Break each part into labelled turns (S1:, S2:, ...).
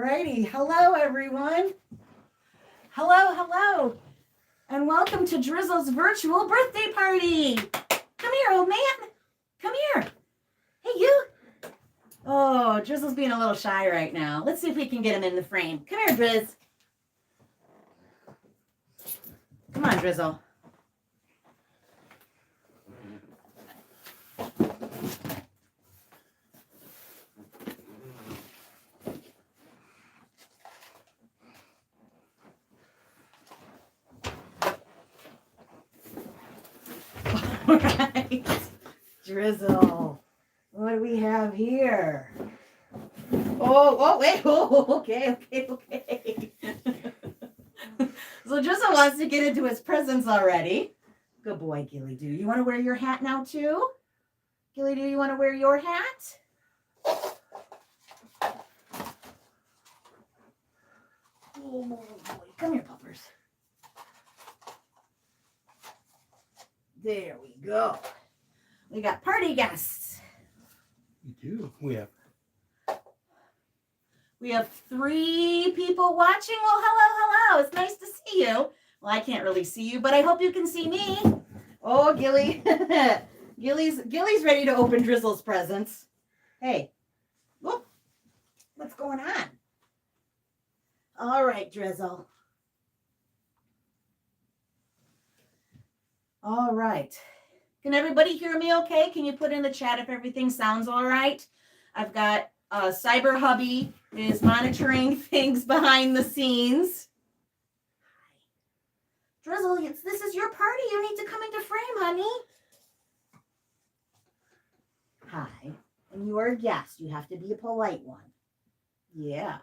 S1: righty. Hello, everyone. Hello. And welcome to Drizzle's virtual birthday party. Come here, old man. Come here. Hey, you. Oh, Drizzle's being a little shy right now. Let's see if we can get him in the frame. Come here, Drizz. Come on, Drizzle. All right, Drizzle. What do we have here? Oh, wait. Oh, okay. So Drizzle wants to get into his presents already. Good boy, Gilly Doo. You want to wear your hat now, too? Gilly Doo, you want to wear your hat? Oh, boy. Come here, puppers. There we go. We got party guests.
S2: We do.
S1: We have 3 people watching. Well, hello. It's nice to see you. Well, I can't really see you, but I hope you can see me. Oh, Gilly. Gilly's ready to open Drizzle's presents. Hey. Whoop. What's going on? All right, Drizzle. All right. Can everybody hear me okay? Can you put in the chat if everything sounds all right? I've got Syberhuskie is monitoring things behind the scenes. Drizzle, this is your party. You need to come into frame, honey. Hi. And you are a guest. You have to be a polite one. Yeah.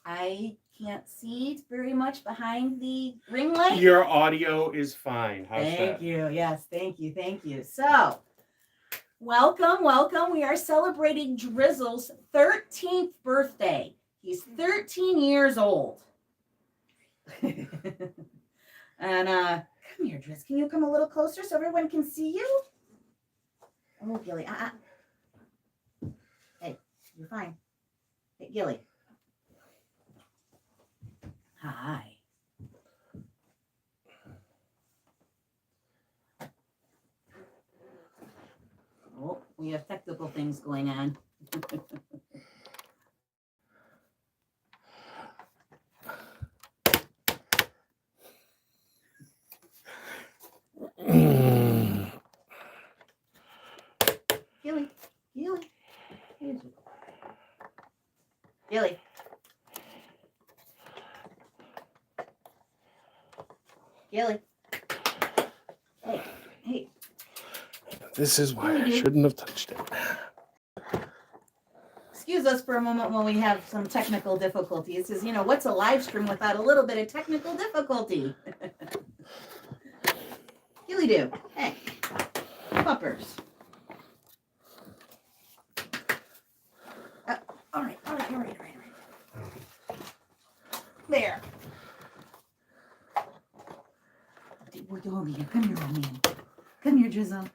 S1: I can't see very much behind the ring light.
S2: Your audio is fine. How's that?
S1: Thank you. Yes, thank you. So, welcome. We are celebrating Drizzle's 13th birthday. He's 13 years old. And come here, Drizz. Can you come a little closer so everyone can see you? Oh, Gilly. Hey, you're fine. Hey, Gilly. Hi. Oh, we have technical things going on. Gilly. Gilly. Gilly. Hey.
S2: This is why I shouldn't have touched it.
S1: Excuse us for a moment when we have some technical difficulties. Because, what's a live stream without a little bit of technical difficulty? Gilly Doo. Hey. Puppers. All right. There. Come here, old man. Come here, Drizzle.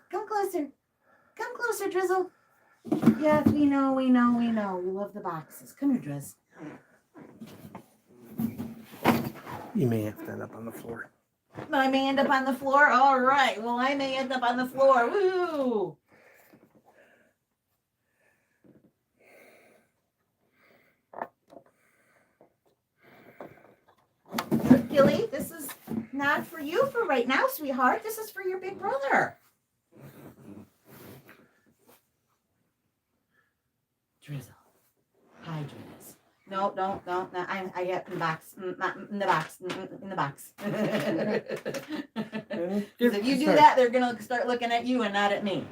S1: Come closer, Drizzle. Yes, we know. We love the boxes. Come here, Drizz.
S2: You may have to end up on the floor.
S1: I may end up on the floor? All right. Well, I may end up on the floor. Woo! Gilly, this is not for you for right now, sweetheart. This is for your big brother. Drizzle. Hi, Drizzle. No, don't. I get in the box. In the box. Because if you do that, they're going to start looking at you and not at me.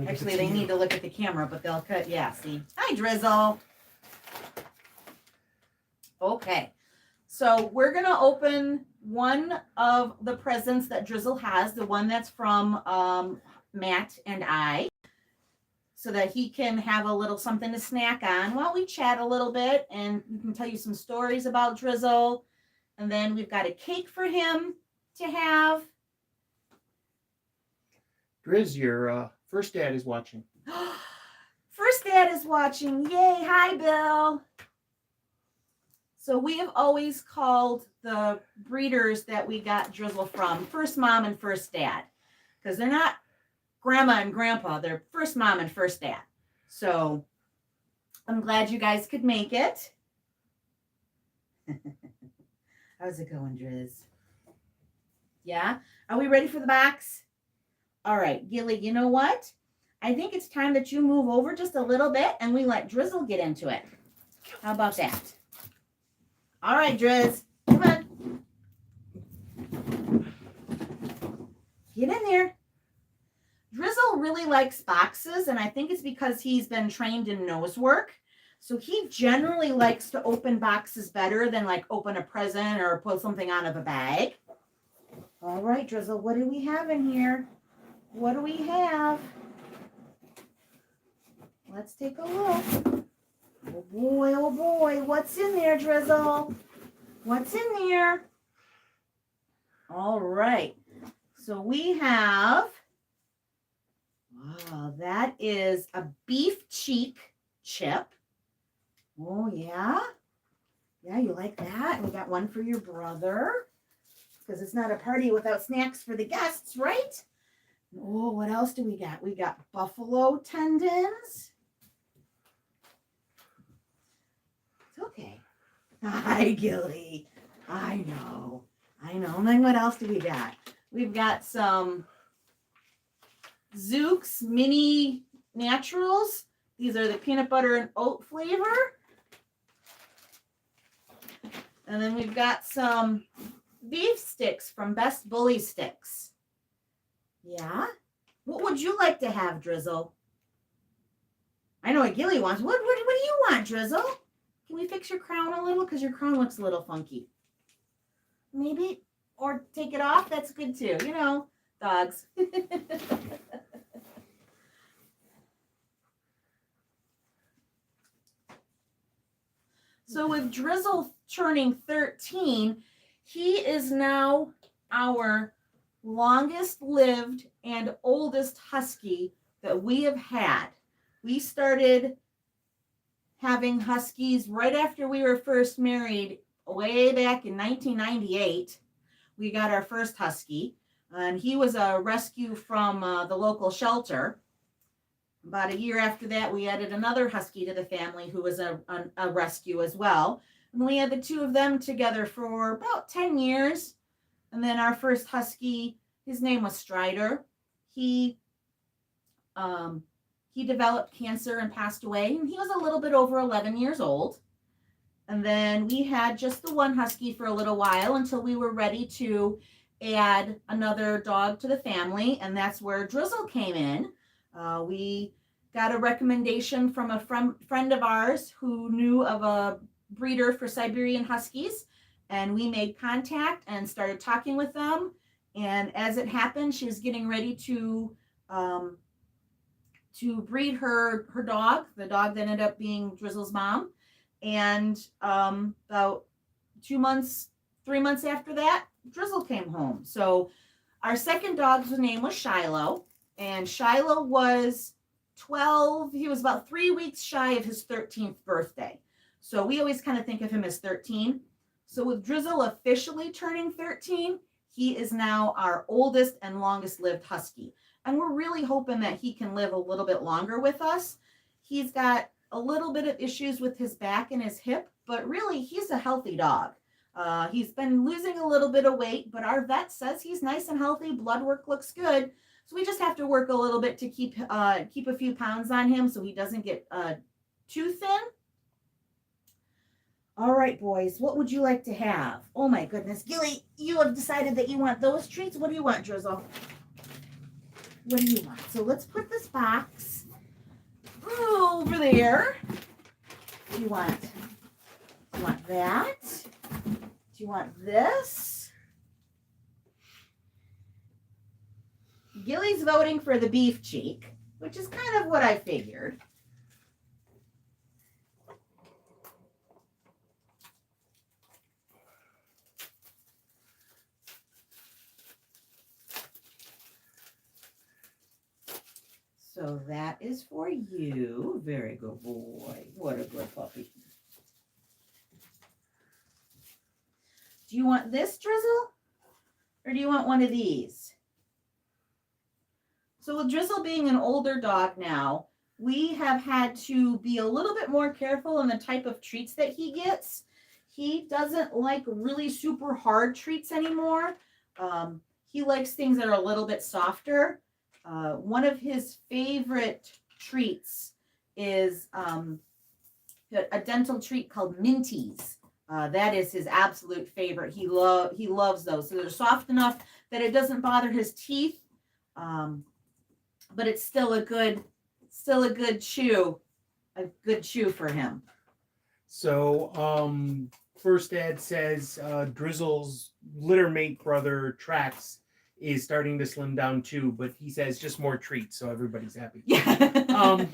S1: Actually, they need to look at the camera, but they'll cut. Yeah, see. Hi, Drizzle. Okay. So we're going to open one of the presents that Drizzle has, the one that's from Matt and I, so that he can have a little something to snack on while we chat a little bit, and we can tell you some stories about Drizzle. And then we've got a cake for him to have.
S2: Driz, your first dad is watching.
S1: First dad is watching. Yay. Hi, Bill. So we have always called the breeders that we got Drizzle from first mom and first dad, because they're not grandma and grandpa. They're first mom and first dad. So I'm glad you guys could make it. How's it going, Driz? Yeah? Are we ready for the box? All right, Gilly, you know what? I think it's time that you move over just a little bit and we let Drizzle get into it. How about that? All right, Driz, come on. Get in there. Drizzle really likes boxes, and I think it's because he's been trained in nose work. So he generally likes to open boxes better than like open a present or pull something out of a bag. All right, Drizzle, what do we have in here? What do we have? Let's take a look. Oh boy, what's in there, Drizzle? What's in there? All right, so we have, wow, that is a beef cheek chip. Oh, yeah? Yeah, you like that? We got one for your brother, because it's not a party without snacks for the guests, right? Oh, what else do we got? We got buffalo tendons. It's okay. Hi, Gilly. I know. And then what else do we got? We've got some Zook's mini naturals. These are the peanut butter and oat flavor. And then we've got some beef sticks from Best Bully Sticks. Yeah? What would you like to have, Drizzle? I know what Gilly wants. What do you want, Drizzle? Can we fix your crown a little? Because your crown looks a little funky. Maybe? Or take it off? That's good too. You know, dogs. So with Drizzle turning 13, he is now our longest lived and oldest husky that we have had. We started having huskies right after we were first married, way back in 1998. We got our first husky, and he was a rescue from the local shelter. About a year after that, we added another husky to the family who was a rescue as well. And we had the two of them together for about 10 years. And then our first husky, his name was Strider. He developed cancer and passed away. And he was a little bit over 11 years old. And then we had just the one husky for a little while until we were ready to add another dog to the family. And that's where Drizzle came in. We got a recommendation from a friend of ours who knew of a breeder for Siberian Huskies, and we made contact and started talking with them. And as it happened, she was getting ready to breed her dog, the dog that ended up being Drizzle's mom. And about 3 months after that, Drizzle came home. So our second dog's name was Shiloh. And Shiloh was 12. He was about 3 weeks shy of his 13th birthday. So we always kind of think of him as 13. So with Drizzle officially turning 13, he is now our oldest and longest lived husky. And we're really hoping that he can live a little bit longer with us. He's got a little bit of issues with his back and his hip, but really he's a healthy dog. He's been losing a little bit of weight, but our vet says he's nice and healthy. Blood work looks good. So we just have to work a little bit to keep a few pounds on him so he doesn't get too thin. All right, boys, what would you like to have? Oh my goodness, Gilly, you have decided that you want those treats. What do you want, Drizzle? What do you want? So let's put this box over there. What do you want? Do you want that? Do you want this? Gilly's voting for the beef cheek, which is kind of what I figured. So that is for you. Very good boy. What a good puppy. Do you want this, Drizzle? Or do you want one of these? So with Drizzle being an older dog now, we have had to be a little bit more careful in the type of treats that he gets. He doesn't like really super hard treats anymore. He likes things that are a little bit softer. One of his favorite treats is a dental treat called Minties. That is his absolute favorite. He loves those. So they're soft enough that it doesn't bother his teeth, but it's still a good chew, for him.
S2: So, first ad says Drizzle's littermate brother Trax is starting to slim down too, but he says just more treats, so everybody's happy.
S1: Yeah.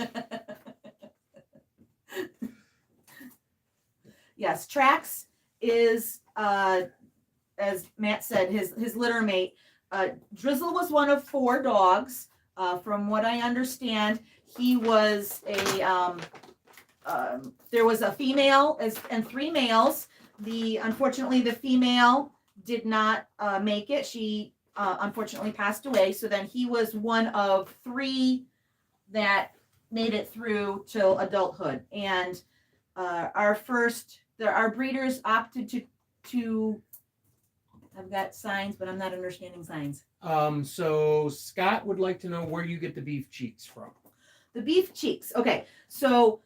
S1: Yes, Trax is, as Matt said, his litter mate. Drizzle was one of 4 dogs. From what I understand, he was there was a female and 3 males. Unfortunately, the female did not make it. She unfortunately passed away. So then he was one of 3 that made it through till adulthood. And our breeders opted to. I've got signs, but I'm not understanding signs.
S2: So Scott would like to know where you get the beef cheeks from.
S1: The beef cheeks. Okay, so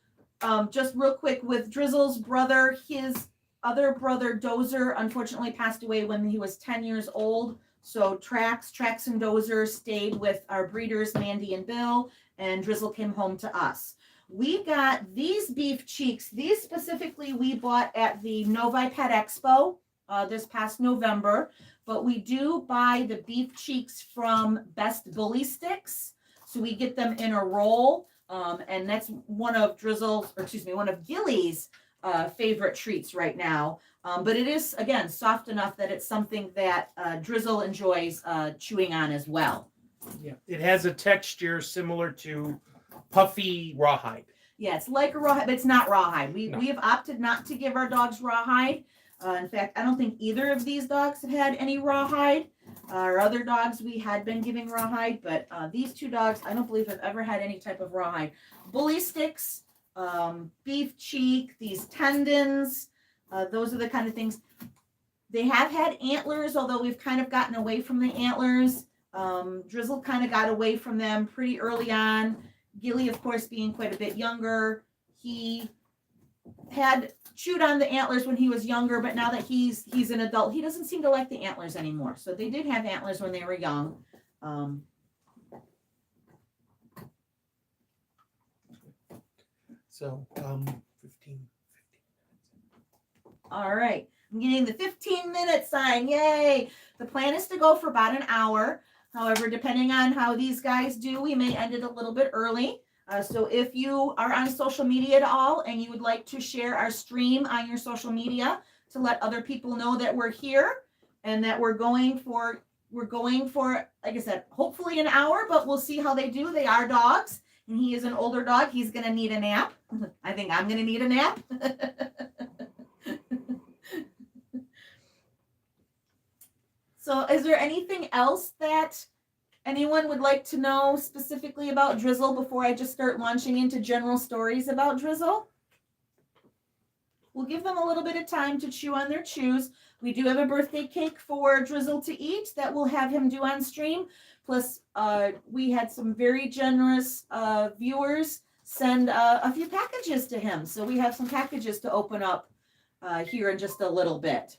S1: just real quick with Drizzle's brother, his other brother Dozer unfortunately passed away when he was 10 years old. So Trax and Dozer stayed with our breeders, Mandy and Bill, and Drizzle came home to us. We got these beef cheeks. These specifically we bought at the Novi Pet Expo this past November, but we do buy the beef cheeks from Best Bully Sticks. So we get them in a roll, and that's one of Gilly's favorite treats right now. But it is, again, soft enough that it's something that Drizzle enjoys chewing on as well.
S2: Yeah, it has a texture similar to puffy rawhide.
S1: Yeah, it's like a rawhide, but it's not rawhide. We have opted not to give our dogs rawhide. In fact, I don't think either of these dogs have had any rawhide. Our other dogs, we had been giving rawhide, but these 2 dogs, I don't believe have ever had any type of rawhide. Bully sticks, beef cheek, these tendons, those are the kind of things. They have had antlers, although we've kind of gotten away from the antlers. Drizzle kind of got away from them pretty early on. Gilly, of course, being quite a bit younger, he had chewed on the antlers when he was younger, but now that he's an adult, he doesn't seem to like the antlers anymore. So they did have antlers when they were young.
S2: So 15.
S1: All right. I'm getting the 15-minute sign. Yay. The plan is to go for about an hour. However, depending on how these guys do, we may end it a little bit early. So if you are on social media at all and you would like to share our stream on your social media to let other people know that we're here and that we're going for, like I said, hopefully an hour, but we'll see how they do. They are dogs, and he is an older dog. He's going to need a nap. I think I'm going to need a nap. So is there anything else that anyone would like to know specifically about Drizzle before I just start launching into general stories about Drizzle? We'll give them a little bit of time to chew on their chews. We do have a birthday cake for Drizzle to eat that we'll have him do on stream. Plus, we had some very generous viewers send a few packages to him. So we have some packages to open up here in just a little bit.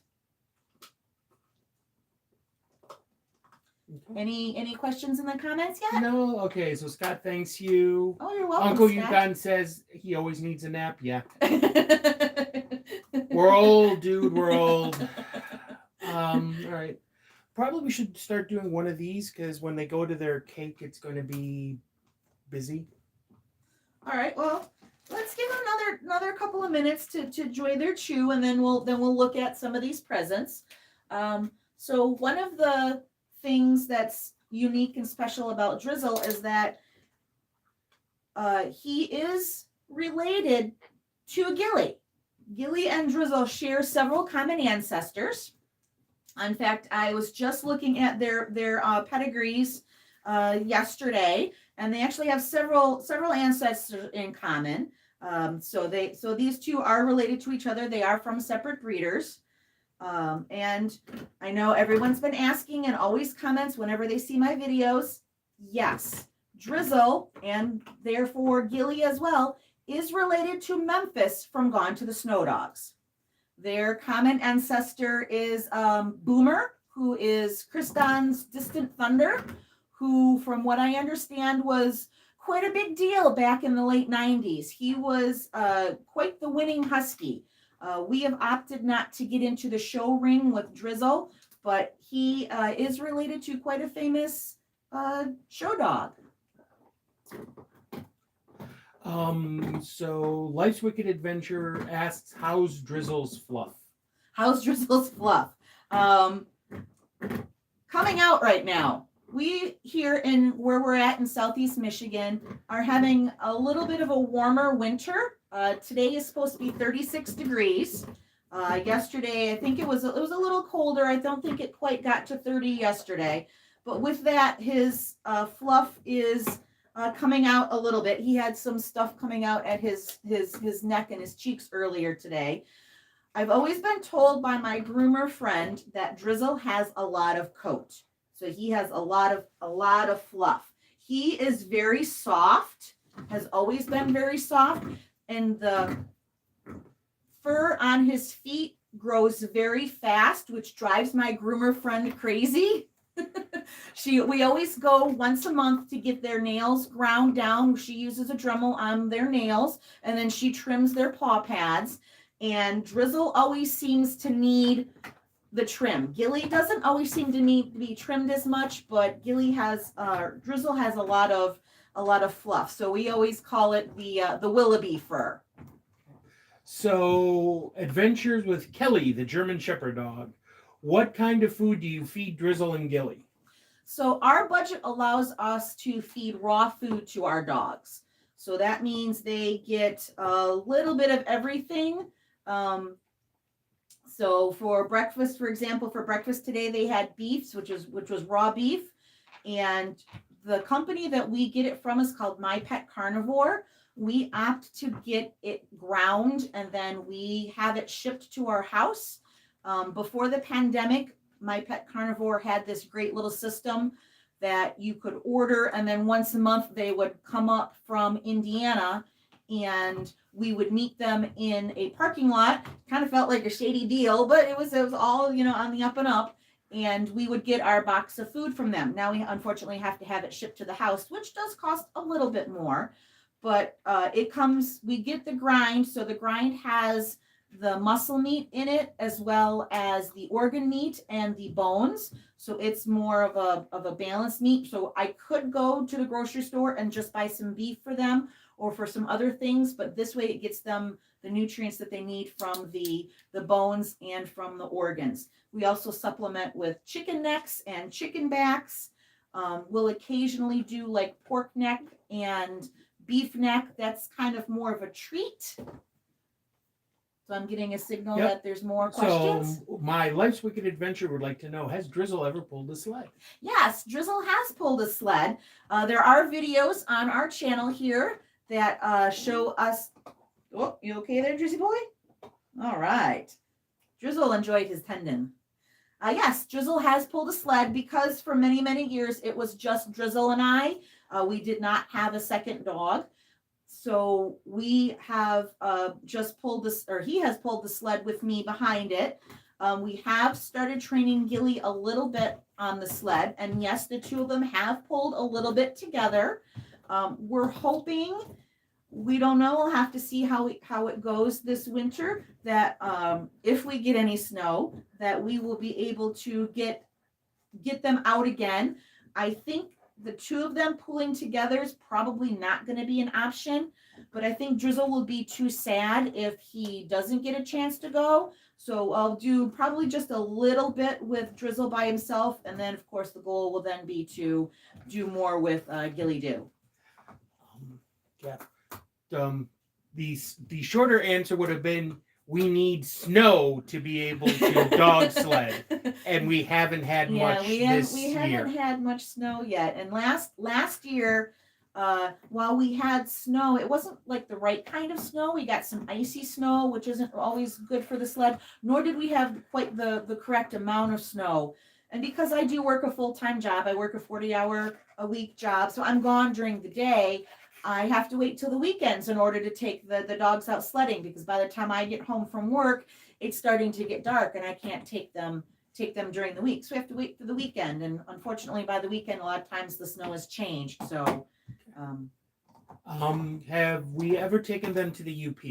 S2: Okay.
S1: Any questions in the comments yet?
S2: No. Okay. So Scott thanks you.
S1: Oh, you're welcome.
S2: Uncle
S1: Scott.
S2: Yukon says he always needs a nap. Yeah. We're old, dude. We're old. All right. Probably we should start doing one of these because when they go to their cake, it's going to be busy.
S1: All right. Well, let's give them another couple of minutes to enjoy their chew, and then we'll look at some of these presents. So one of the things that's unique and special about Drizzle is that he is related to Gilly. Gilly and Drizzle share several common ancestors. In fact, I was just looking at their pedigrees yesterday, and they actually have several ancestors in common. So these two are related to each other. They are from separate breeders. And I know everyone's been asking and always comments whenever they see my videos. Yes, Drizzle, and therefore Gilly as well, is related to Memphis from Gone to the Snow Dogs. Their common ancestor is Boomer, who is Kriston's distant thunder, who, from what I understand, was quite a big deal back in the late 90s. He was quite the winning Husky. We have opted not to get into the show ring with Drizzle, but he is related to quite a famous show dog.
S2: So Life's Wicked Adventure asks, how's Drizzle's fluff?
S1: How's Drizzle's fluff? Coming out right now. We here in where we're at in Southeast Michigan are having a little bit of a warmer winter. Today is supposed to be 36 degrees. Yesterday, I think it was a little colder. I don't think it quite got to 30 yesterday. But with that, his fluff is coming out a little bit. He had some stuff coming out at his neck and his cheeks earlier today. I've always been told by my groomer friend that Drizzle has a lot of coat. So he has a lot of fluff. He is very soft, has always been very soft, and the fur on his feet grows very fast, which drives my groomer friend crazy. We always go once a month to get their nails ground down. She uses a Dremel on their nails, and then she trims their paw pads. And Drizzle always seems to need the trim. Gilly doesn't always seem to need to be trimmed as much, but Drizzle has a lot of fluff. So we always call it the Willoughby fur.
S2: So Adventures with Kelly, the German Shepherd dog. What kind of food do you feed Drizzle and Gilly?
S1: So our budget allows us to feed raw food to our dogs. So that means they get a little bit of everything. So for breakfast, for example, today they had beef, which was raw beef, and the company that we get it from is called My Pet Carnivore. We opt to get it ground, and then we have it shipped to our house. Before the pandemic, My Pet Carnivore had this great little system that you could order, and then once a month they would come up from Indiana, and we would meet them in a parking lot. Kind of felt like a shady deal, but it was all, on the up and up, and we would get our box of food from them. Now we unfortunately have to have it shipped to the house, which does cost a little bit more, but we get the grind. So the grind has the muscle meat in it, as well as the organ meat and the bones. So it's more of a balanced meat. So I could go to the grocery store and just buy some beef for them or for some other things, but this way it gets them the nutrients that they need from the bones and from the organs. We also supplement with chicken necks and chicken backs. We'll occasionally do like pork neck and beef neck. That's kind of more of a treat. So I'm getting a signal that there's more questions.
S2: So my Life's Wicked Adventure would like to know, has Drizzle ever pulled a sled?
S1: Yes, Drizzle has pulled a sled. There are videos on our channel here that show us. Oh, you okay there, Drizzy boy? All right. Drizzle enjoyed his tendon. Yes, Drizzle has pulled a sled because for many, many years it was just Drizzle and I. We did not have a second dog. So we have just pulled this, or he has pulled the sled with me behind it. We have started training Gilly a little bit on the sled. And yes, the two of them have pulled a little bit together. We're hoping, we don't know, we'll have to see how it goes this winter, that if we get any snow, that we will be able to get them out again. I think the two of them pulling together is probably not going to be an option, but I think Drizzle will be too sad if he doesn't get a chance to go. So I'll do probably just a little bit with Drizzle by himself, and then of course the goal will then be to do more with Gilly Doo.
S2: Yeah. The shorter answer would have been we need snow to be able to dog sled, and we haven't had much
S1: we
S2: this
S1: haven't
S2: year.
S1: had much snow yet. And last year, while we had snow, it wasn't like the right kind of snow. We got some icy snow, which isn't always good for the sled. Nor did we have quite the correct amount of snow. And because I do work a full-time job, I work a 40-hour-a-week job, so I'm gone during the day. I have to wait till the weekends in order to take the dogs out sledding, because by the time I get home from work, it's starting to get dark and I can't take them during the week. So we have to wait for the weekend. And unfortunately, by the weekend, a lot of times the snow has changed. So,
S2: have we ever taken them to the UP?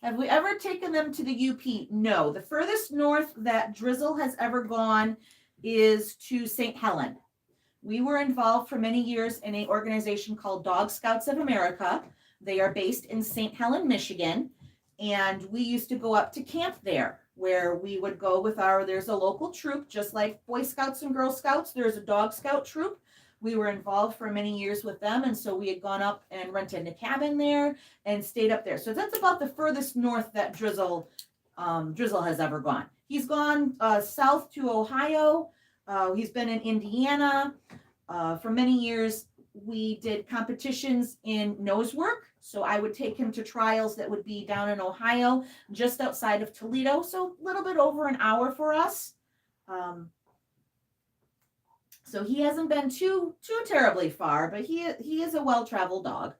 S1: have we ever taken them to the UP? No. The furthest north that Drizzle has ever gone is to St. Helen. We were involved for many years in an organization called Dog Scouts of America. They are based in St. Helen, Michigan. And we used to go up to camp there, where we would go with there's a local troop, just like Boy Scouts and Girl Scouts. There's a Dog Scout troop. We were involved for many years with them. And so we had gone up and rented a cabin there and stayed up there. So that's about the furthest north that Drizzle has ever gone. He's gone south to Ohio. He's been in Indiana. For many years, we did competitions in nose work. So I would take him to trials that would be down in Ohio, just outside of Toledo. So a little bit over an hour for us. So he hasn't been too terribly far, but he is a well-traveled dog.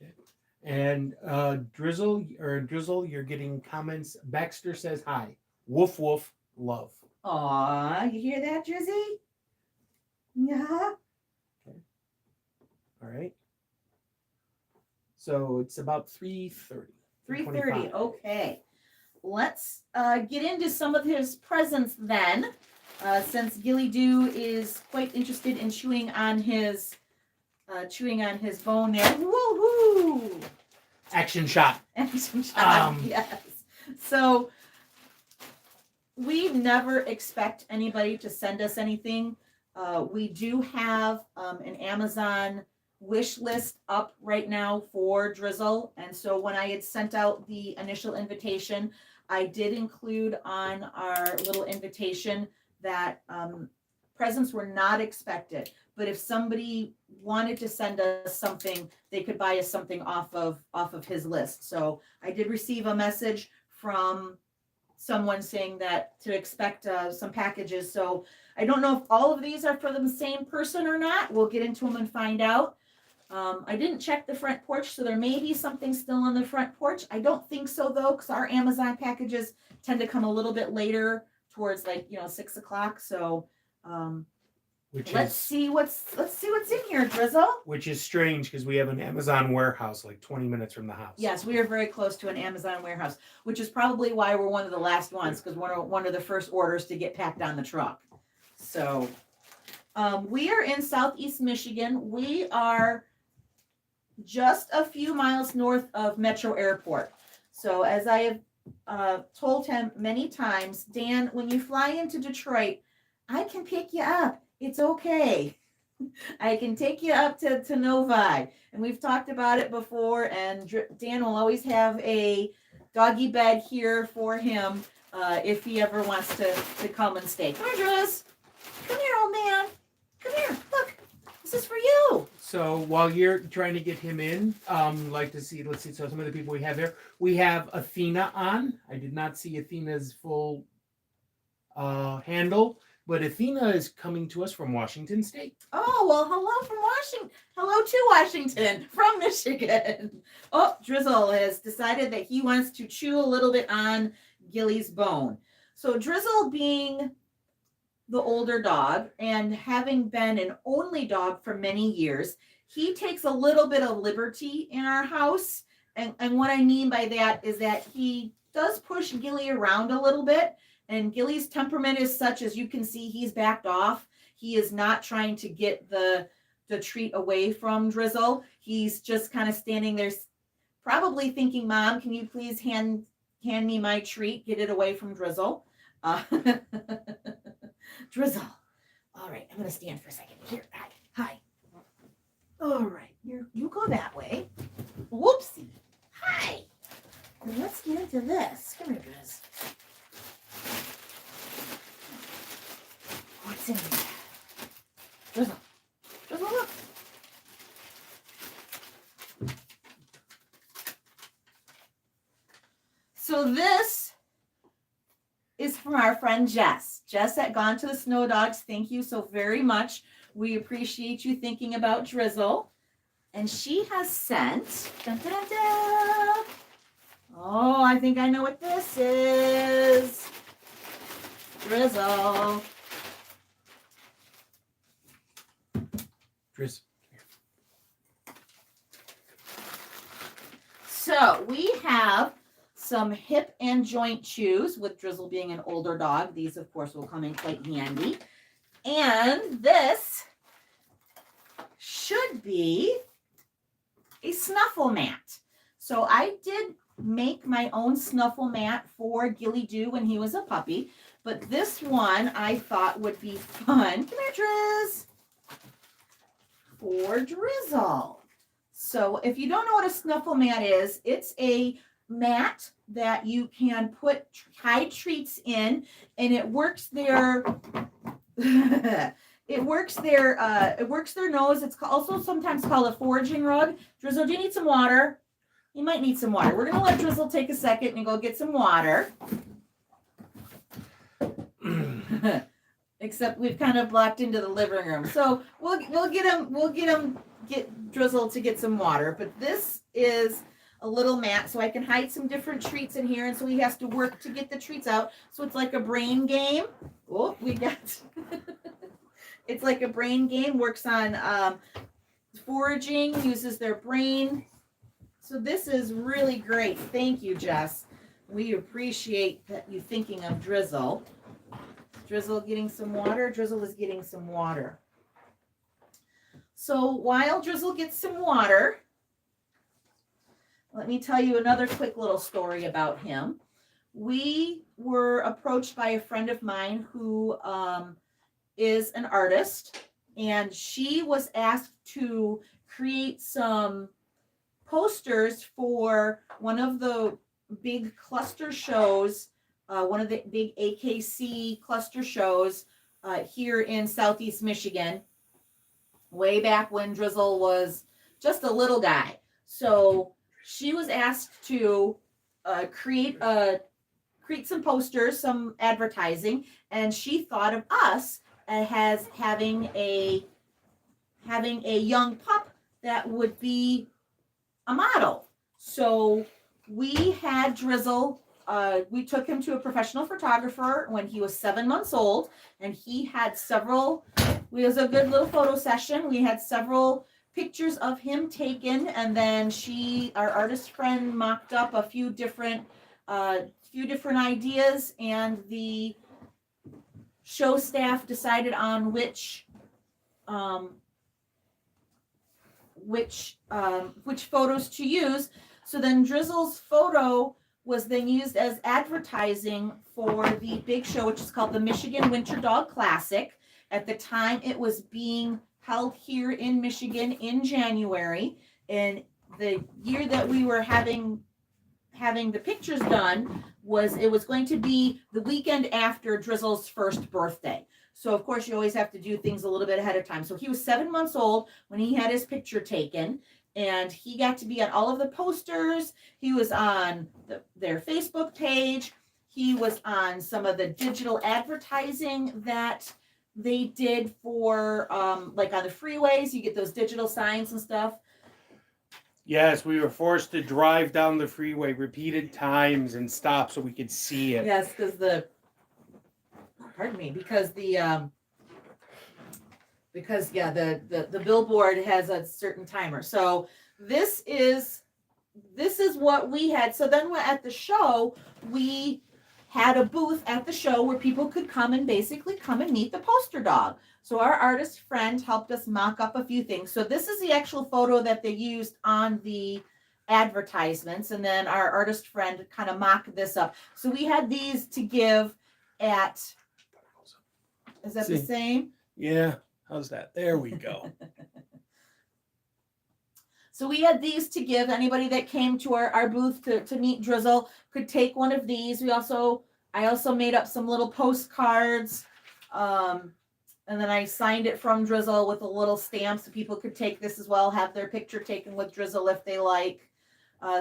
S2: Okay. And Drizzle, you're getting comments. Baxter says hi. Woof woof, love.
S1: Aw, you hear that, Drizzy? Yeah.
S2: Okay. All right. So it's about 3:30.
S1: 3:30. Okay. Let's get into some of his presents then. Since Gilly Doo is quite interested in chewing on his bone there. Woohoo!
S2: Action shot.
S1: Action shot. Yes. So we never expect anybody to send us anything. We do have an Amazon wish list up right now for Drizzle. And so when I had sent out the initial invitation, I did include on our little invitation that presents were not expected. But if somebody wanted to send us something, they could buy us something off of his list. So I did receive a message from someone saying that to expect some packages. So I don't know if all of these are for the same person or not. We'll get into them and find out. I didn't check the front porch, so there may be something still on the front porch. I don't think so though, because our Amazon packages tend to come a little bit later, towards 6 o'clock. So let's see what's in here, Drizzle.
S2: Which is strange because we have an Amazon warehouse like 20 minutes from the house.
S1: Yes, we are very close to an Amazon warehouse, which is probably why we're one of the last ones, because one of the first orders to get packed on the truck. So we are in Southeast Michigan. We are just a few miles north of Metro Airport. So as I have told him many times, Dan, when you fly into Detroit, I can pick you up. It's okay. I can take you up to Novi. And we've talked about it before, and Dan will always have a doggy bed here for him if he ever wants to come and stay. Come here, Driz. Come here, old man. Come here. Look, this is for you.
S2: So while you're trying to get him in, let's see. So some of the people we have there, we have Athena on. I did not see Athena's full handle, but Athena is coming to us from Washington State.
S1: Oh, well, hello from Washington. Hello to Washington from Michigan. Oh, Drizzle has decided that he wants to chew a little bit on Gilly's bone. So Drizzle, being the older dog and having been an only dog for many years, he takes a little bit of liberty in our house. And what I mean by that is that he does push Gilly around a little bit. And Gilly's temperament is such, as you can see, he's backed off. He is not trying to get the treat away from Drizzle. He's just kind of standing there, probably thinking, Mom, can you please hand me my treat? Get it away from Drizzle. Drizzle. All right, I'm going to stand for a second. Here, hi. All right. You go that way. Whoopsie. Hi. Let's get into this. Come here, Driz. What's in there? Drizzle. Drizzle, look. So this is from our friend Jess. Jess at Gone to the Snow Dogs. Thank you so very much. We appreciate you thinking about Drizzle. And she has sent, dun, dun, dun, dun. Oh, I think I know what this is. Drizzle.
S2: Drizzle.
S1: So we have some hip and joint chews, with Drizzle being an older dog. These, of course, will come in quite handy. And this should be a snuffle mat. So I did make my own snuffle mat for Gilly Doo when he was a puppy, but this one I thought would be fun. Come here, Driz. For Drizzle. So if you don't know what a snuffle mat is, it's a mat that you can put hide treats in, and it works their it works their nose. It's also sometimes called a foraging rug. Drizzle, do you need some water? You might need some water. We're gonna let Drizzle take a second and go get some water. Except we've kind of blocked into the living room, so we'll get Drizzle to get some water. But this is a little mat, so I can hide some different treats in here, and so he has to work to get the treats out. So it's like a brain game. Oh, we got. It's like a brain game. Works on foraging, uses their brain. So this is really great. Thank you, Jess. We appreciate that you thinking of Drizzle. Drizzle getting some water. Drizzle is getting some water. So while Drizzle gets some water, let me tell you another quick little story about him. We were approached by a friend of mine who is an artist, and she was asked to create some posters for one of the big cluster shows, one of the big AKC cluster shows here in Southeast Michigan, way back when Drizzle was just a little guy. So she was asked to create some posters, some advertising, and she thought of us as having a young pup that would be a model. So we had Drizzle. We took him to a professional photographer when he was 7 months old, and he had several. It was a good little photo session. We had several pictures of him taken, and then our artist friend, mocked up a few different ideas, and the show staff decided on which photos to use. So then Drizzle's photo was then used as advertising for the big show, which is called the Michigan Winter Dog Classic. At the time, it was being held here in Michigan in January. And the year that we were having the pictures done was going to be the weekend after Drizzle's first birthday. So of course you always have to do things a little bit ahead of time. So he was 7 months old when he had his picture taken, and he got to be on all of the posters. He was on their Facebook page. He was on some of the digital advertising that they did for like on the freeways. You get those digital signs and stuff.
S2: Yes, we were forced to drive down the freeway repeated times and stop so we could see it.
S1: Yes, because the billboard has a certain timer. So this is what we had. So then at the show, we had a booth at the show where people could come and meet the poster dog. So our artist friend helped us mock up a few things. So this is the actual photo that they used on the advertisements, and then our artist friend kind of mocked this up. So we had these to give at, is that the same?
S2: Yeah, how's that? There we go.
S1: So we had these to give. Anybody that came to our booth to meet Drizzle could take one of these. I also made up some little postcards. And then I signed it from Drizzle with a little stamp so people could take this as well, have their picture taken with Drizzle if they like.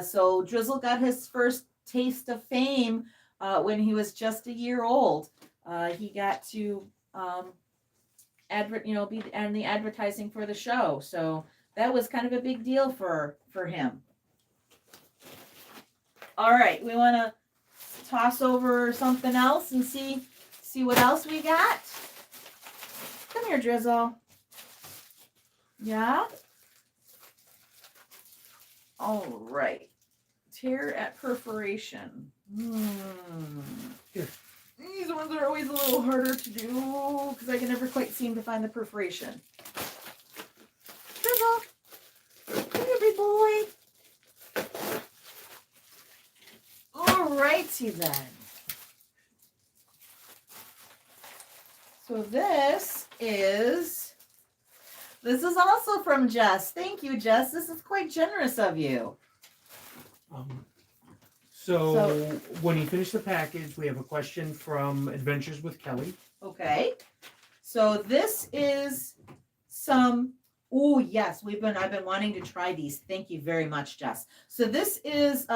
S1: So Drizzle got his first taste of fame when he was just a year old. He got to be in the advertising for the show. So that was kind of a big deal for him. All right, we want to toss over something else and see what else we got. Come here, Drizzle. Yeah? All right. Tear at perforation. Here. These ones are always a little harder to do because I can never quite seem to find the perforation. Drizzle. Come here, big boy. All righty then. So this is also from Jess. Thank you, Jess. This is quite generous of you.
S2: So when you finish the package, we have a question from Adventures with Kelly.
S1: Okay. So this is some. Oh yes, I've been wanting to try these. Thank you very much, Jess. So this is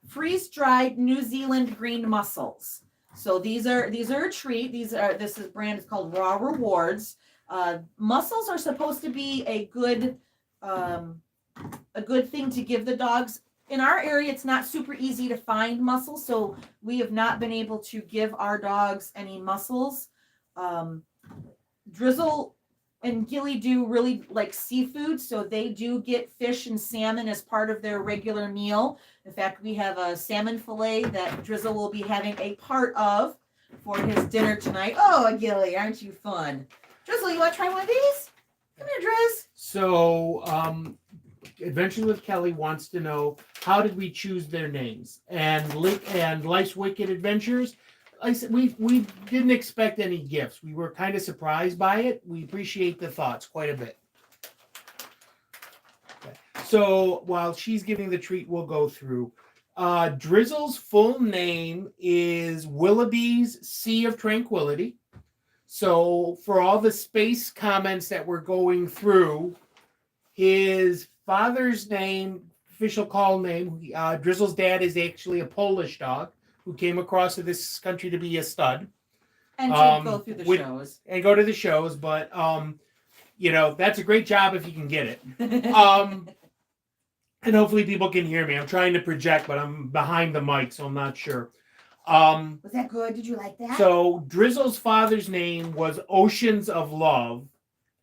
S1: freeze-dried New Zealand green mussels. So these are a treat. This brand is called Raw Rewards. Mussels are supposed to be a good thing to give the dogs. In our area, it's not super easy to find mussels, so we have not been able to give our dogs any mussels. Drizzle and Gilly do really like seafood, so they do get fish and salmon as part of their regular meal. In fact, we have a salmon fillet that Drizzle will be having a part of for his dinner tonight. Oh, Gilly, aren't you fun? Drizzle, you want to try one of these? Come here, Driz.
S2: So, Adventures with Kelly wants to know, how did we choose their names? And Life's Wicked Adventures, I said we didn't expect any gifts. We were kind of surprised by it. We appreciate the thoughts quite a bit. Okay. So while she's giving the treat, we'll go through. Drizzle's full name is Willoughby's Sea of Tranquility. So for all the space comments that we're going through, his father's name, official call name, Drizzle's dad is actually a Polish dog who came across to this country to be a stud.
S1: And to go through the shows.
S2: And go to the shows, but, that's a great job if you can get it. And hopefully people can hear me. I'm trying to project, but I'm behind the mic, so I'm not sure.
S1: Was that good? Did you like that?
S2: So Drizzle's father's name was Oceans of Love,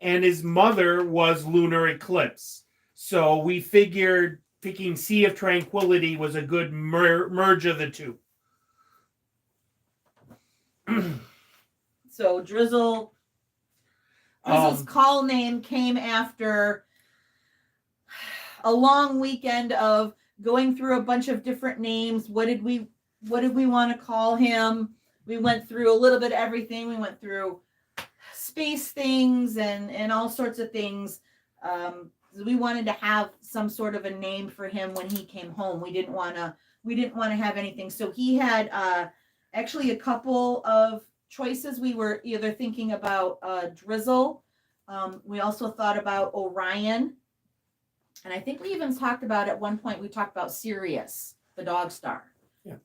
S2: and his mother was Lunar Eclipse. So we figured picking Sea of Tranquility was a good merge of the two.
S1: So Drizzle's call name came after a long weekend of going through a bunch of different names. What did we want to call him? We went through a little bit of everything. We went through space things and all sorts of things. We wanted to have some sort of a name for him when he came home. We didn't want to have anything. So he had actually a couple of choices. We were either thinking about Drizzle. We also thought about Orion. And I think we even talked about at one point, we talked about Sirius, the dog star.
S2: Yeah.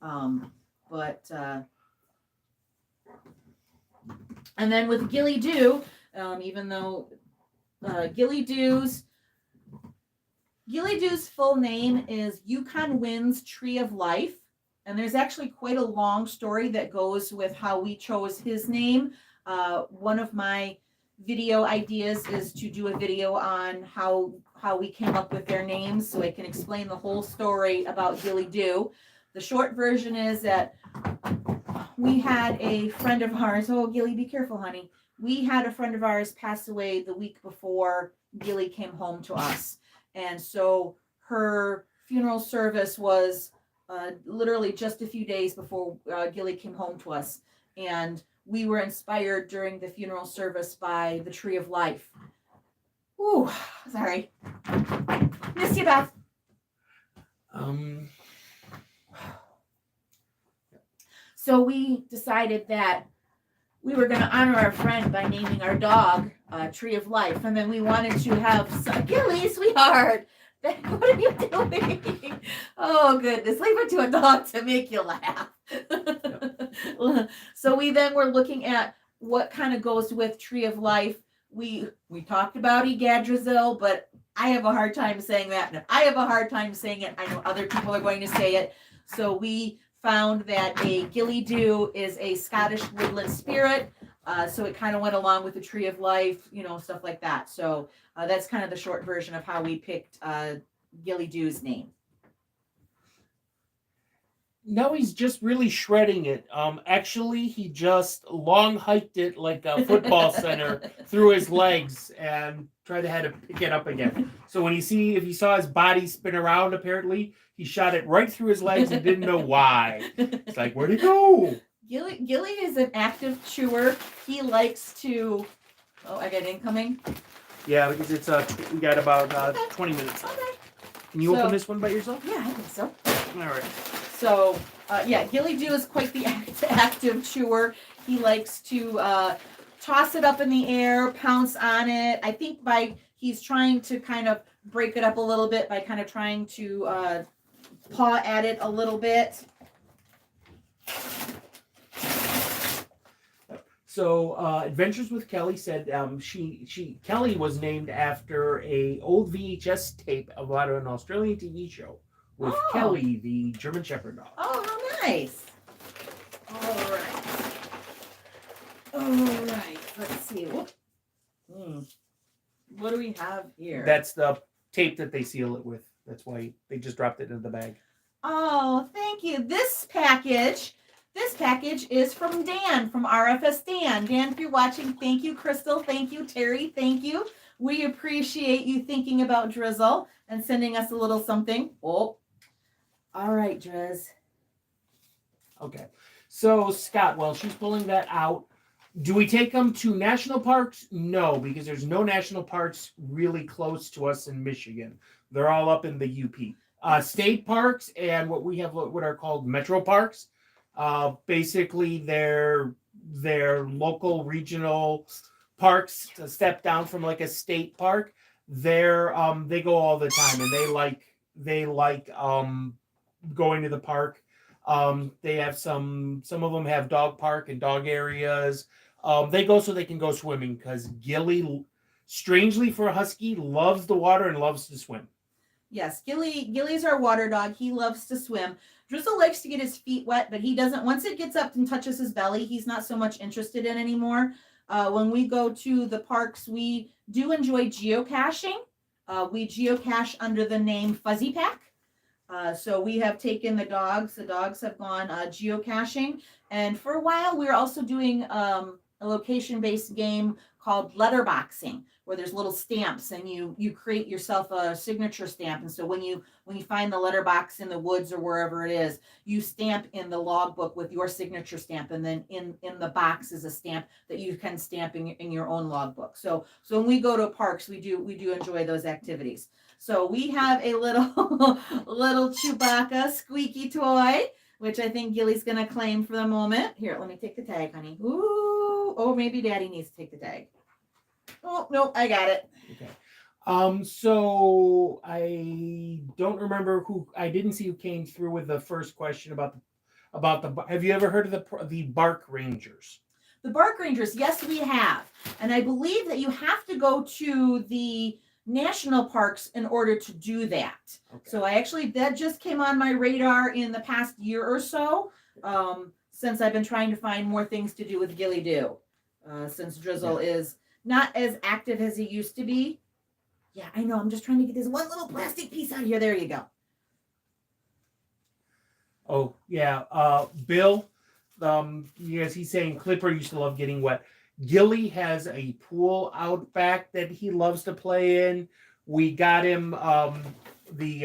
S1: And then with Gilly Doo, even though Gilly Doo's full name is Yukon Winds Tree of Life. And there's actually quite a long story that goes with how we chose his name. One of my video ideas is to do a video on how we came up with their names, so I can explain the whole story about Gilly Doo. The short version is that we had a friend of ours. Oh, Gilly, be careful, honey. We had a friend of ours pass away the week before Gilly came home to us. And so her funeral service was literally just a few days before Gilly came home to us. And we were inspired during the funeral service by the Tree of Life. Ooh, sorry. Miss you, Beth. So we decided that we were going to honor our friend by naming our dog Tree of Life. And then we wanted to have some... Gilly, sweetheart. What are you doing? Oh, goodness. Leave it to a dog to make you laugh. So we then were looking at what kind of goes with Tree of Life. We talked about Drizzle, but I have a hard time saying that. And if I have a hard time saying it, I know other people are going to say it. So we found that a Gilly Doo is a Scottish woodland spirit. So it kind of went along with the Tree of Life, stuff like that. So that's kind of the short version of how we picked Gilly Doo's name.
S2: No, he's just really shredding it. Actually, he just long hiked it like a football center through his legs and tried to pick it up again. So if you saw his body spin around, apparently he shot it right through his legs and didn't know why. It's like, where'd it go?
S1: Gilly is an active chewer. He likes to. Oh, I got incoming.
S2: Yeah, because it's we got about 20 minutes.
S1: Okay.
S2: Can you open this one by yourself?
S1: Yeah, I think so.
S2: All right.
S1: So, Gilly Doo is quite the active chewer. He likes to toss it up in the air, pounce on it. I think he's trying to kind of break it up a little bit by kind of trying to paw at it a little bit.
S2: So, Adventures with Kelly said Kelly was named after a old VHS tape about an Australian TV show with Kelly, the German Shepherd dog.
S1: Oh, how nice. All right. Let's see. What do we have here?
S2: That's the tape that they seal it with. That's why they just dropped it in the bag.
S1: Oh, thank you. This package is from Dan, from RFS Dan. Dan, if you're watching, thank you. Crystal, thank you. Terry, thank you. We appreciate you thinking about Drizzle and sending us a little something. Oh, all right, Driz.
S2: Okay. So, Scott, while she's pulling that out, do we take them to national parks? No, because there's no national parks really close to us in Michigan. They're all up in the UP. State parks and what we have, what are called metro parks. Basically, they're local regional parks to step down from like a state park. They go all the time, and they like going to the park. They have some of them have dog park and dog areas. They go so they can go swimming because Gilly, strangely for a husky, loves the water and loves to swim.
S1: Yes, Gilly's our water dog. He loves to swim. Drizzle likes to get his feet wet, but he doesn't. Once it gets up and touches his belly, he's not so much interested in anymore. When we go to the parks, we do enjoy geocaching. We geocache under the name Fuzzy Pack. So we have taken the dogs. The dogs have gone geocaching. And for a while, we were also doing a location-based game called letterboxing, where there's little stamps and you create yourself a signature stamp. And so when you find the letterbox in the woods or wherever it is, you stamp in the logbook with your signature stamp, and then in the box is a stamp that you can stamp in your own logbook. So when we go to parks, we do enjoy those activities. So we have a little Chewbacca squeaky toy, which I think Gilly's gonna claim for the moment. Here, let me take the tag, honey. Ooh, oh, maybe Daddy needs to take the tag. Oh, no, I got it.
S2: Okay. So I don't remember I didn't see who came through with the first question about the. Have you ever heard of the Bark Rangers?
S1: The Bark Rangers, yes, we have, and I believe that you have to go to the national parks in order to do that. Okay. So that just came on my radar in the past year or so, since I've been trying to find more things to do with Gilly Doo, since Drizzle is not as active as he used to be. Yeah, I know. I'm just trying to get this one little plastic piece out of here. There you go.
S2: Oh, yeah. Bill, yes, he's saying Clipper used to love getting wet. Gilly has a pool out back that he loves to play in. We got him, the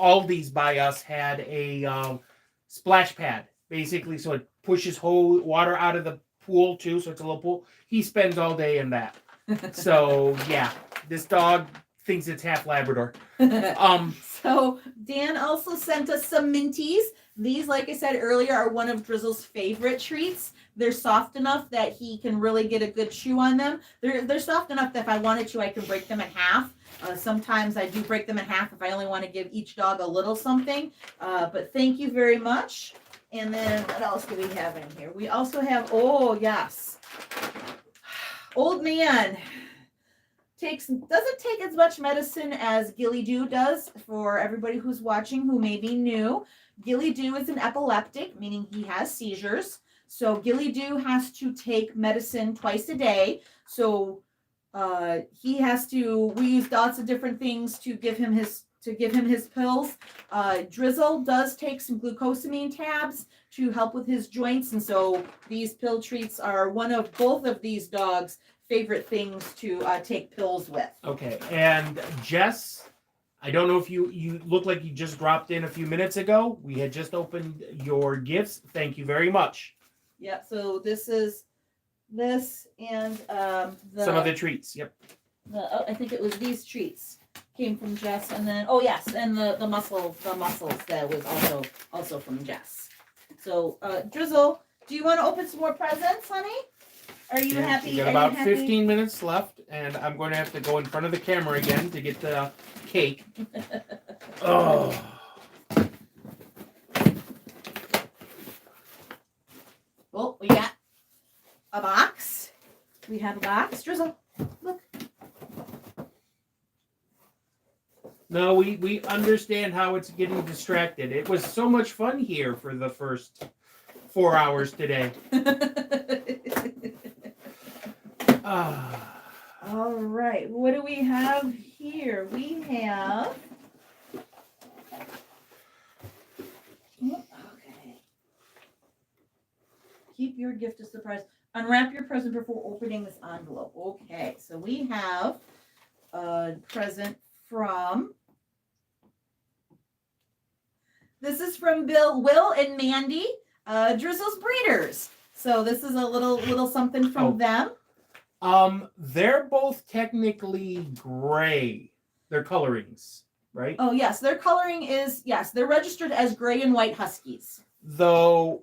S2: Aldi's by us had a splash pad, basically, so it pushes whole water out of the pool too, so it's a little pool. He spends all day in that. So yeah, This dog thinks it's half Labrador.
S1: So Dan also sent us some Minties. These, like I said earlier, are one of Drizzle's favorite treats. They're soft enough that he can really get a good chew on them. They're soft enough that if I wanted to, I can break them in half. Sometimes I do break them in half if I only want to give each dog a little something. But thank you very much. And then what else do we have in here? We also have, oh yes, Old Man doesn't take as much medicine as Gilly Doo does. For everybody who's watching who may be new, Gilly Doo is an epileptic, meaning he has seizures. So Gilly Doo has to take medicine twice a day. So we use lots of different things to give him his pills. Drizzle does take some glucosamine tabs to help with his joints, and so these pill treats are one of both of these dogs' favorite things to take pills with.
S2: Okay, and Jess, I don't know if you look like you just dropped in a few minutes ago. We had just opened your gifts. Thank you very much.
S1: Yeah, so this is this and
S2: some of the treats. Yep.
S1: I think it was these treats came from Jess, and then and the muscles that was also from Jess. So Drizzle, do you want to open some more presents, honey? Are you happy?
S2: We got about 15 minutes left, and I'm going to have to go in front of the camera again to get the cake. Oh.
S1: Well, we got a box. We have a box. Drizzle, look.
S2: No, we understand how it's getting distracted. It was so much fun here for the first 4 hours today.
S1: All right. What do we have here? We have... Okay. Keep your gift a surprise. Unwrap your present before opening this envelope. Okay. So we have a present from... This is from Will and Mandy, Drizzle's breeders. So this is a little something from them.
S2: They're both technically gray. They're colorings, right?
S1: Oh yes, their coloring is they're registered as gray and white Huskies.
S2: Though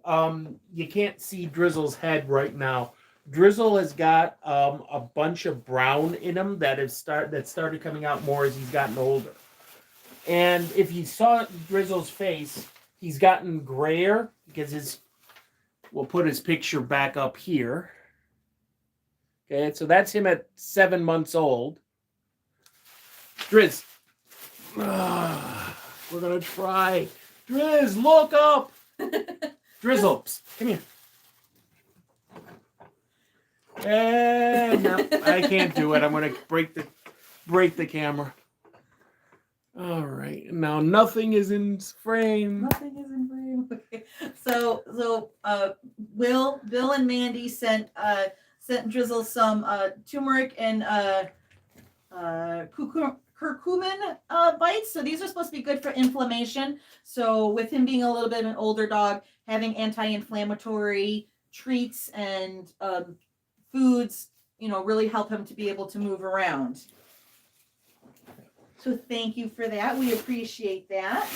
S2: you can't see Drizzle's head right now. Drizzle has got a bunch of brown in him that started coming out more as he's gotten older. And if you saw Drizzle's face, he's gotten grayer because we'll put his picture back up here. Okay, so that's him at 7 months old. Drizz. We're going to try. Drizz, look up. Drizzle, psst, come here. No, I can't do it. I'm going to break the camera. All right. Now nothing is in frame.
S1: Nothing is in frame. Okay. So Bill and Mandy sent Drizzle some turmeric and curcumin bites. So these are supposed to be good for inflammation. So with him being a little bit of an older dog, having anti-inflammatory treats and foods, really help him to be able to move around. So thank you for that. We appreciate that.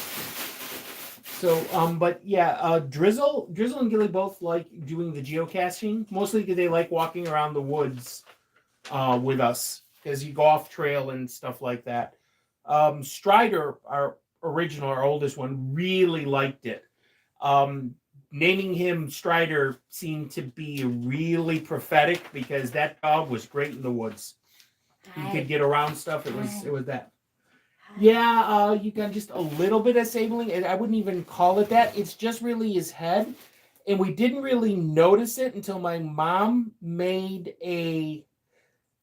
S2: So, but yeah, Drizzle and Gilly both like doing the geocaching, mostly because they like walking around the woods with us, because you go off trail and stuff like that. Strider, our oldest one, really liked it. Naming him Strider seemed to be really prophetic because that dog was great in the woods. He could get around stuff. It was that. Yeah, you got just a little bit of sabling, and I wouldn't even call it that. It's just really his head, and we didn't really notice it until my mom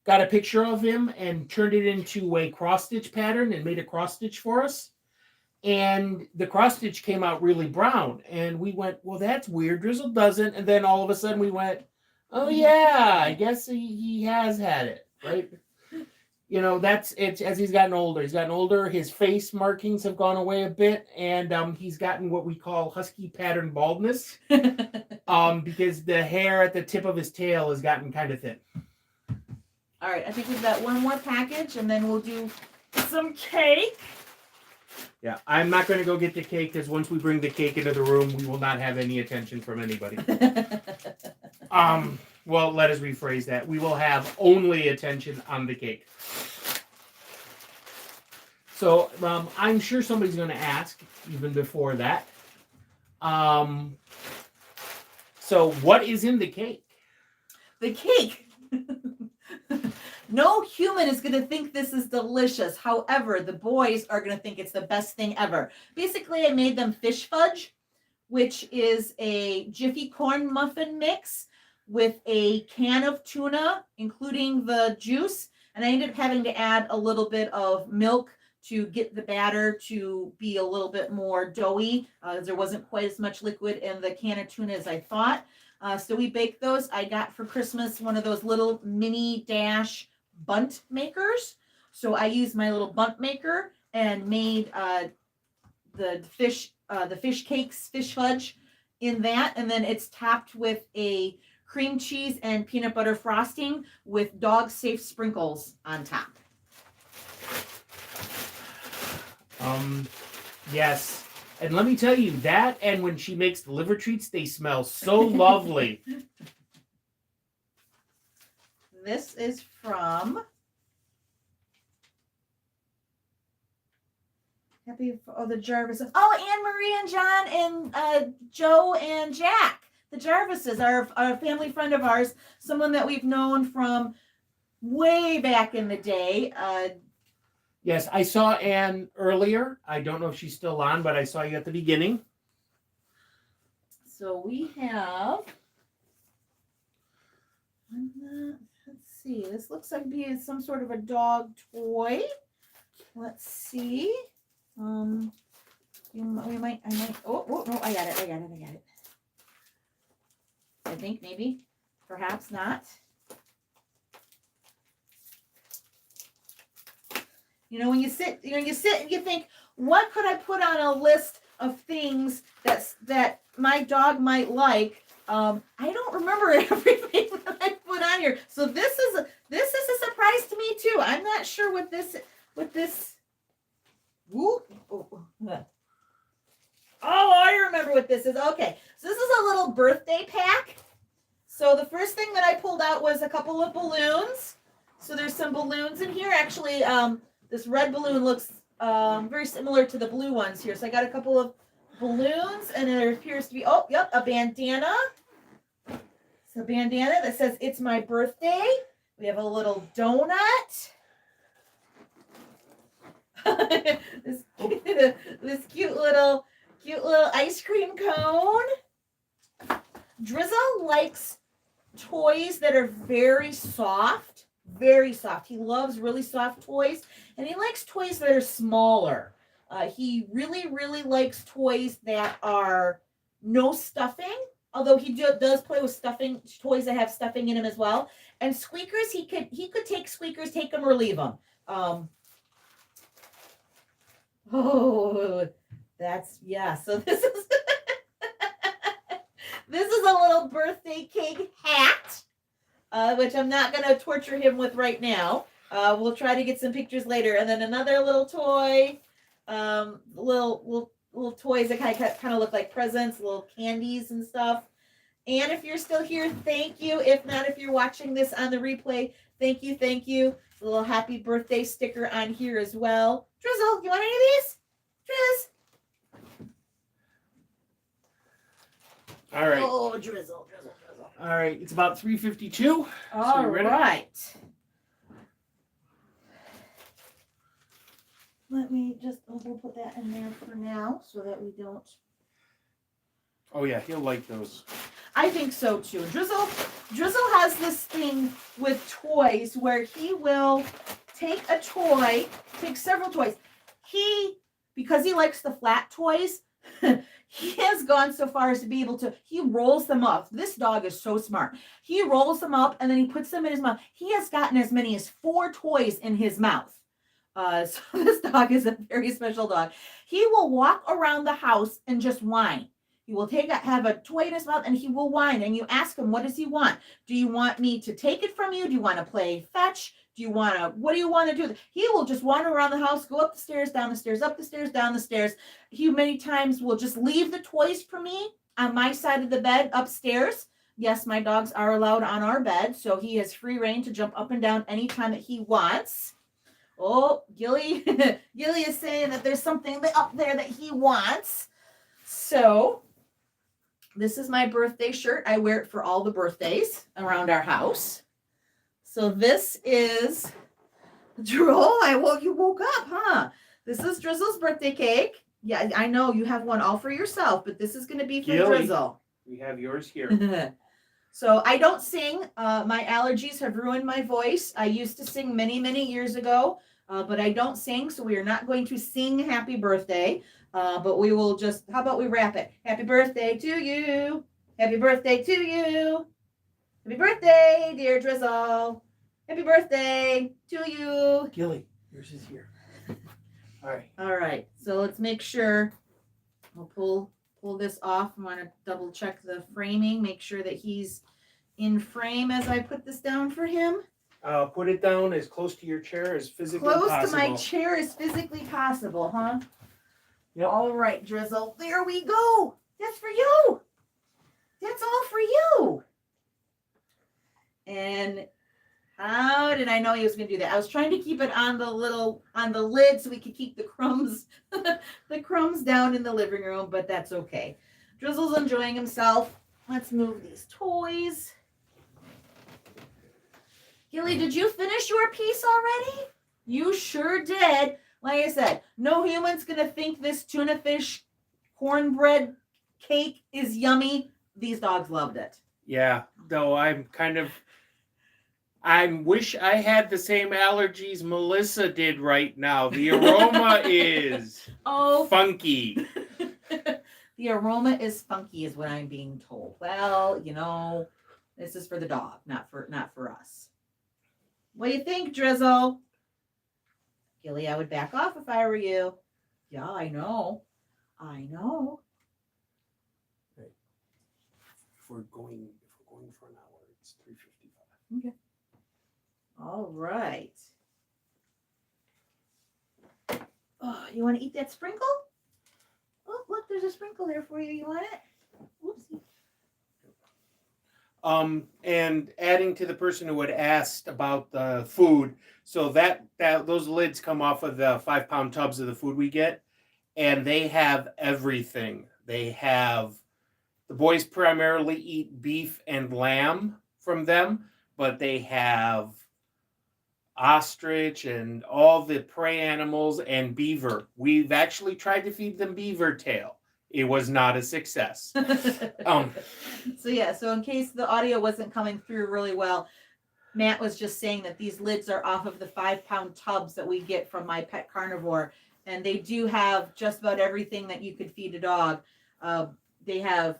S2: got a picture of him and turned it into a cross-stitch pattern and made a cross-stitch for us. And the cross-stitch came out really brown, and we went, well, that's weird. Drizzle doesn't. And then all of a sudden we went, oh, yeah, I guess he has had it, right? That's it. As he's gotten older, his face markings have gone away a bit, and he's gotten what we call husky pattern baldness, because the hair at the tip of his tail has gotten kind of thin.
S1: All right, I think we've got one more package, and then we'll do some cake.
S2: Yeah, I'm not going to go get the cake because once we bring the cake into the room, we will not have any attention from anybody. Well, let us rephrase that. We will have only attention on the cake. So I'm sure somebody's going to ask even before that. So what is in the cake?
S1: The cake. No human is going to think this is delicious. However, the boys are going to think it's the best thing ever. Basically, I made them fish fudge, which is a Jiffy corn muffin mix with a can of tuna, including the juice. And I ended up having to add a little bit of milk to get the batter to be a little bit more doughy. There wasn't quite as much liquid in the can of tuna as I thought. So we baked those. I got for Christmas one of those little mini dash bunt makers. So I used my little bunt maker and made the fish cakes, fish fudge in that. And then it's topped with a cream cheese and peanut butter frosting with dog safe sprinkles on top.
S2: Yes. And let me tell you, that and when she makes the liver treats, they smell so lovely.
S1: This is from the Jarvises. Oh, Anne Marie and John and Joe and Jack. The Jarvises are a family friend of ours, someone that we've known from way back in the day.
S2: Yes, I saw Anne earlier. I don't know if she's still on, but I saw you at the beginning.
S1: So we have, let's see, this looks like being some sort of a dog toy. Let's see. I might, oh, no, I got it. I think maybe, perhaps not. You know, when you sit and you think, what could I put on a list of things that my dog might like? I don't remember everything that I put on here. So this is a surprise to me too. I'm not sure what this. Oh, I remember what this is. Okay, so this is a little birthday pack. So the first thing that I pulled out was a couple of balloons. So there's some balloons in here. Actually, this red balloon looks very similar to the blue ones here. So I got a couple of balloons, and there appears to be, a bandana. It's a bandana that says, "It's my birthday." We have a little donut. this cute little ice cream cone. Drizzle likes toys that are very soft. Very soft. He loves really soft toys, and he likes toys that are smaller. He really, really likes toys that are no stuffing, although he does play with stuffing, toys that have stuffing in them as well. And squeakers, he could take squeakers, take them or leave them. So this is this is a little birthday cake hat. Which I'm not going to torture him with right now. We'll try to get some pictures later. And then another little toy, little toys that kind of look like presents, little candies and stuff. And if you're still here, thank you. If not, if you're watching this on the replay, thank you. A little happy birthday sticker on here as well. Drizzle, you want any of these? Driz.
S2: All right.
S1: Oh, Drizzle.
S2: All right, it's about 3:52.
S1: All right. Let me just, we'll put that in there for now so that we don't.
S2: Oh yeah, he'll like those.
S1: I think so too. Drizzle has this thing with toys where he will take several toys. Because he likes the flat toys, he has gone so far as to be able to, he rolls them up. This dog is so smart. He rolls them up and then he puts them in his mouth. He has gotten as many as 4 toys in his mouth. So this dog is a very special dog. He will walk around the house and just whine. He will have a toy in his mouth and he will whine. And you ask him, what does he want? Do you want me to take it from you? Do you want to play fetch? What do you want to do? He will just wander around the house, go up the stairs, down the stairs, up the stairs, down the stairs. He many times will just leave the toys for me on my side of the bed upstairs. Yes, my dogs are allowed on our bed, so he has free reign to jump up and down anytime that he wants. Oh, Gilly, Gilly is saying that there's something up there that he wants. So this is my birthday shirt. I wear it for all the birthdays around our house. So this is you woke up, huh? This is Drizzle's birthday cake. Yeah, I know you have one all for yourself, but this is going to be for
S2: Gilly,
S1: Drizzle.
S2: We have yours here.
S1: So I don't sing. My allergies have ruined my voice. I used to sing many, many years ago, but I don't sing. So we are not going to sing happy birthday, but we will just, how about we rap it? Happy birthday to you. Happy birthday to you. Happy birthday, dear Drizzle. Happy birthday to you.
S2: Gilly, yours is here. All right.
S1: All right. So let's make sure we'll pull this off. I want to double check the framing, make sure that he's in frame as I put this down for him.
S2: Put it down as close to your chair as physically possible.
S1: Close to my chair as physically possible, huh?
S2: Yep.
S1: All right, Drizzle. There we go. That's for you. That's all for you. And how did I know he was going to do that? I was trying to keep it on the lid so we could keep the crumbs down in the living room, but that's okay. Drizzle's enjoying himself. Let's move these toys. Gilly, did you finish your piece already? You sure did. Like I said, no human's going to think this tuna fish cornbread cake is yummy. These dogs loved it.
S2: Yeah, though I wish I had the same allergies Melissa did right now. The aroma is funky.
S1: The aroma is funky is what I'm being told. Well, this is for the dog, not for us. What do you think, Drizzle? Gilly, I would back off if I were you. Yeah, I know. Right.
S2: If we're going for an hour, it's 3:55.
S1: Okay. All right. Oh, you want to eat that sprinkle? Oh, look, there's a sprinkle there for you. You want it? Whoopsie.
S2: And adding to the person who had asked about the food, so that those lids come off of the 5-pound tubs of the food we get, and they have everything. They have, the boys primarily eat beef and lamb from them, but they have ostrich and all the prey animals and beaver. We've actually tried to feed them beaver tail. It was not a success.
S1: So in case the audio wasn't coming through really well, Matt was just saying that these lids are off of the 5-pound tubs that we get from My Pet Carnivore, and they do have just about everything that you could feed a dog. They have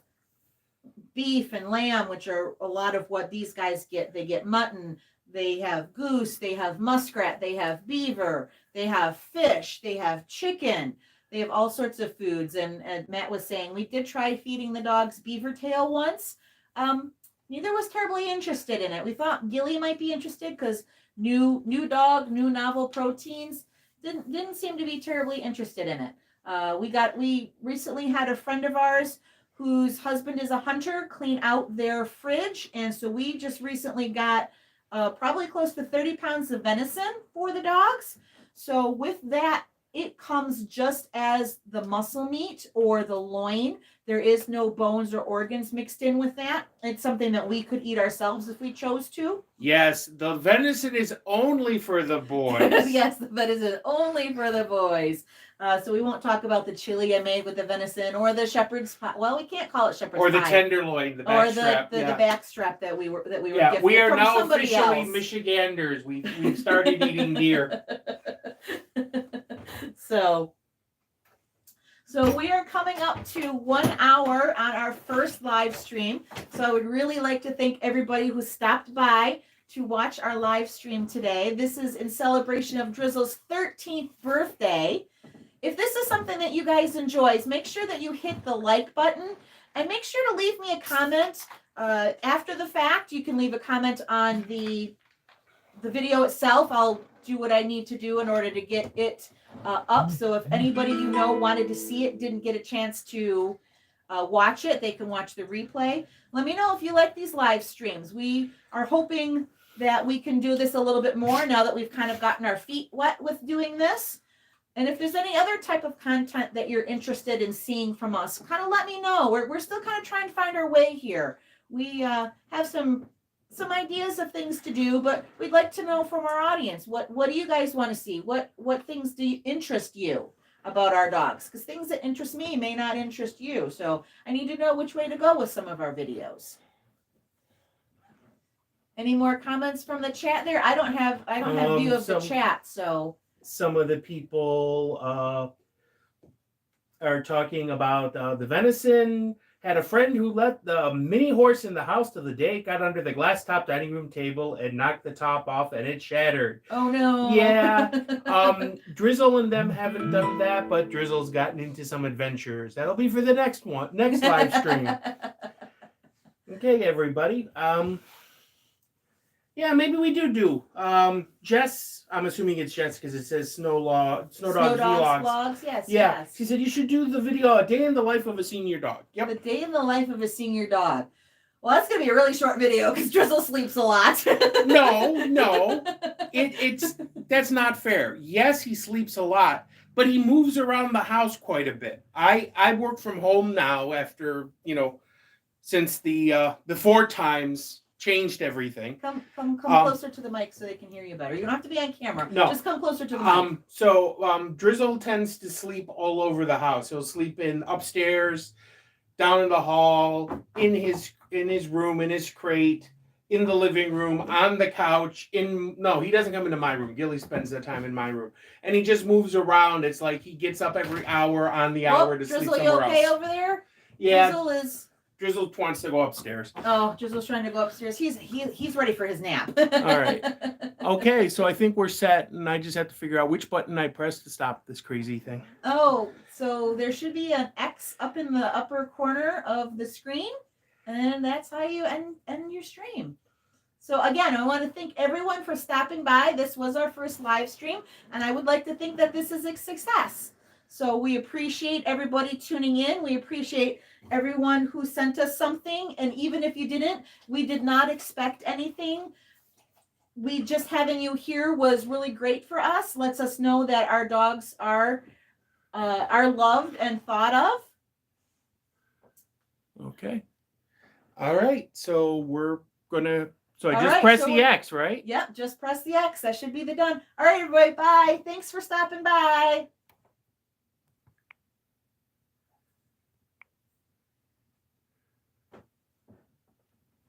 S1: beef and lamb, which are a lot of what these guys get. They get mutton, they have goose, they have muskrat, they have beaver, they have fish, they have chicken, they have all sorts of foods. And Matt was saying we did try feeding the dogs beaver tail once. Neither was terribly interested in it. We thought Gilly might be interested because new dog, new novel proteins. Didn't seem to be terribly interested in it. We recently had a friend of ours whose husband is a hunter clean out their fridge, and so we just recently got probably close to 30 pounds of venison for the dogs. So with that, it comes just as the muscle meat or the loin. There is no bones or organs mixed in with that. It's something that we could eat ourselves if we chose to.
S2: Yes, the venison is only for the boys.
S1: Yes, the venison is only for the boys. So we won't talk about the chili I made with the venison or the shepherd's pie. Well, we can't call it shepherd's pie.
S2: Or the tenderloin, the back strap.
S1: The back strap that we were
S2: Yeah,
S1: gifted
S2: we are
S1: from
S2: now
S1: somebody
S2: officially
S1: else.
S2: Michiganders. We've started eating deer.
S1: So we are coming up to 1 hour on our first live stream. So I would really like to thank everybody who stopped by to watch our live stream today. This is in celebration of Drizzle's 13th birthday. If this is something that you guys enjoy, make sure that you hit the like button. And make sure to leave me a comment after the fact. You can leave a comment on the video itself. I'll do what I need to do in order to get it up. So if anybody you know wanted to see it, didn't get a chance to watch it, they can watch the replay. Let me know if you like these live streams. We are hoping that we can do this a little bit more now that we've kind of gotten our feet wet with doing this. And if there's any other type of content that you're interested in seeing from us, kind of let me know. We're still kind of trying to find our way here. We have some ideas of things to do, but we'd like to know from our audience, what do you guys want to see? What things interest you about our dogs? Because things that interest me may not interest you. So I need to know which way to go with some of our videos. Any more comments from the chat there? I don't have view of the chat, so
S2: some of the people are talking about the venison. Had a friend who let the mini horse in the house till the day it got under the glass top dining room table and knocked the top off and it shattered.
S1: Oh no.
S2: Yeah. Drizzle and them haven't done that, but Drizzle's gotten into some adventures. That'll be for the next live stream. Okay, everybody. Yeah, maybe we do. Jess, I'm assuming it's Jess because it says Snow Dogs Vlogs.
S1: Yes,
S2: yeah.
S1: yes.
S2: She said you should do the video, A Day in the Life of a Senior Dog. Yep.
S1: The Day in the Life of a Senior Dog. Well, that's going to be a really short video because Drizzle sleeps a lot.
S2: No. That's not fair. Yes, he sleeps a lot, but he moves around the house quite a bit. I work from home now after, since the 4 times changed everything.
S1: Come closer to the mic so they can hear you better. You don't have to be on camera.
S2: No.
S1: Just come closer to the mic.
S2: So Drizzle tends to sleep all over the house. He'll sleep in upstairs, down in the hall, in his room, in his crate, in the living room, on the couch. No, he doesn't come into my room. Gilly spends the time in my room. And he just moves around. It's like he gets up every hour on the hour to
S1: Drizzle,
S2: sleep somewhere else.
S1: Drizzle, you okay over there?
S2: Yeah. Drizzle wants to go upstairs.
S1: Oh, Drizzle's trying to go upstairs. He's ready for his nap.
S2: All right. Okay, so I think we're set, and I just have to figure out which button I press to stop this crazy thing.
S1: Oh, so there should be an X up in the upper corner of the screen, and that's how you end your stream. So again, I want to thank everyone for stopping by. This was our first live stream, and I would like to think that this is a success. So we appreciate everybody tuning in. We appreciate everyone who sent us something. And even if you didn't, we did not expect anything. We just having you here was really great for us. Lets us know that our dogs are loved and thought of.
S2: Okay. All right. So we're going to... So I just
S1: right,
S2: press the X, right?
S1: Yep, just press the X. That should be the done. All right, everybody. Bye. Thanks for stopping by.